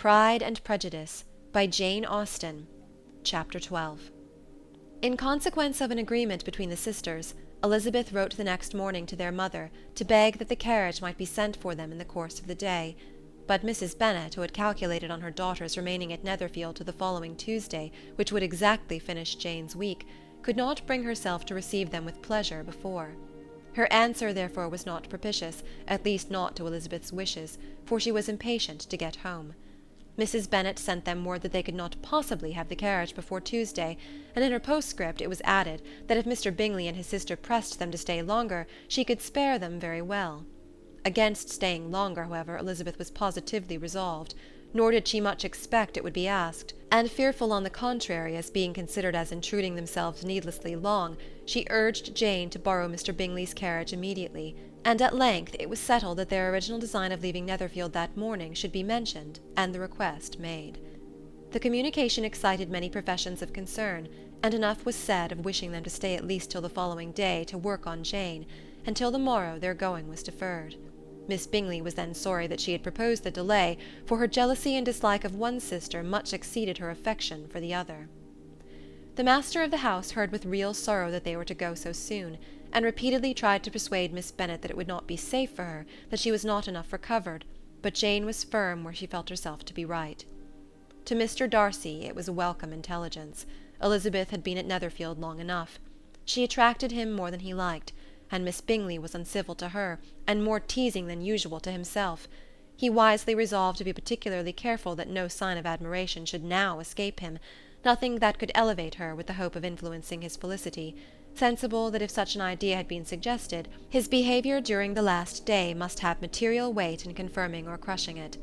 Pride and Prejudice by Jane Austen. Chapter 12. In consequence of an agreement between the sisters, Elizabeth wrote the next morning to their mother to beg that the carriage might be sent for them in the course of the day. But Mrs. Bennet, who had calculated on her daughters remaining at Netherfield to the following Tuesday, which would exactly finish Jane's week, could not bring herself to receive them with pleasure before. Her answer, therefore, was not propitious, at least not to Elizabeth's wishes, for she was impatient to get home. Mrs. Bennet sent them word that they could not possibly have the carriage before Tuesday, and in her postscript it was added that if Mr. Bingley and his sister pressed them to stay longer, she could spare them very well. Against staying longer, however, Elizabeth was positively resolved, nor did she much expect it would be asked, and fearful on the contrary as being considered as intruding themselves needlessly long, she urged Jane to borrow Mr. Bingley's carriage immediately, and at length it was settled that their original design of leaving Netherfield that morning should be mentioned, and the request made. The communication excited many professions of concern, and enough was said of wishing them to stay at least till the following day to work on Jane, and till the morrow their going was deferred. Miss Bingley was then sorry that she had proposed the delay, for her jealousy and dislike of one sister much exceeded her affection for the other. The master of the house heard with real sorrow that they were to go so soon, and repeatedly tried to persuade Miss Bennet that it would not be safe for her, that she was not enough recovered, but Jane was firm where she felt herself to be right. To Mr. Darcy it was a welcome intelligence. Elizabeth had been at Netherfield long enough. She attracted him more than he liked, and Miss Bingley was uncivil to her, and more teasing than usual to himself. He wisely resolved to be particularly careful that no sign of admiration should now escape him, nothing that could elevate her with the hope of influencing his felicity, sensible that if such an idea had been suggested, his behaviour during the last day must have material weight in confirming or crushing it.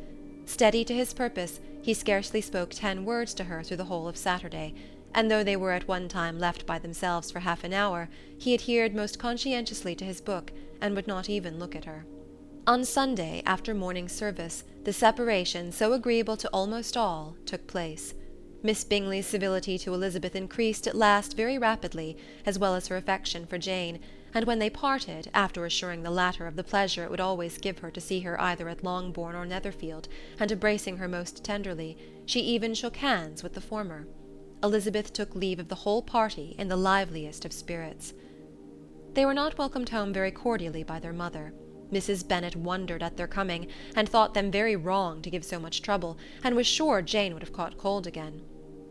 Steady to his purpose, he scarcely spoke 10 words to her through the whole of Saturday, and though they were at one time left by themselves for half an hour, he adhered most conscientiously to his book, and would not even look at her. On Sunday, after morning service, the separation, so agreeable to almost all, took place. Miss Bingley's civility to Elizabeth increased at last very rapidly, as well as her affection for Jane, and when they parted, after assuring the latter of the pleasure it would always give her to see her either at Longbourn or Netherfield, and embracing her most tenderly, she even shook hands with the former. Elizabeth took leave of the whole party in the liveliest of spirits. They were not welcomed home very cordially by their mother. Mrs. Bennet wondered at their coming, and thought them very wrong to give so much trouble, and was sure Jane would have caught cold again.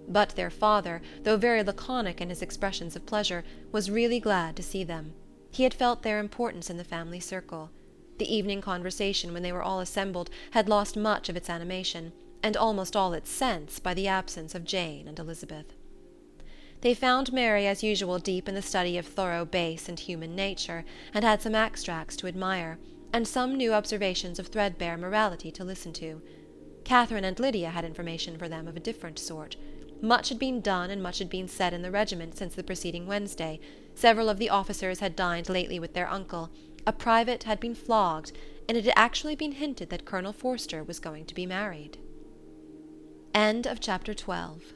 But their father, though very laconic in his expressions of pleasure, was really glad to see them. He had felt their importance in the family circle. The evening conversation, when they were all assembled, had lost much of its animation, and almost all its sense, by the absence of Jane and Elizabeth. They found Mary as usual deep in the study of thorough base and human nature, and had some extracts to admire, and some new observations of threadbare morality to listen to. Catherine and Lydia had information for them of a different sort. Much had been done and much had been said in the regiment since the preceding Wednesday. Several of the officers had dined lately with their uncle, a private had been flogged, and it had actually been hinted that Colonel Forster was going to be married. End of chapter 12.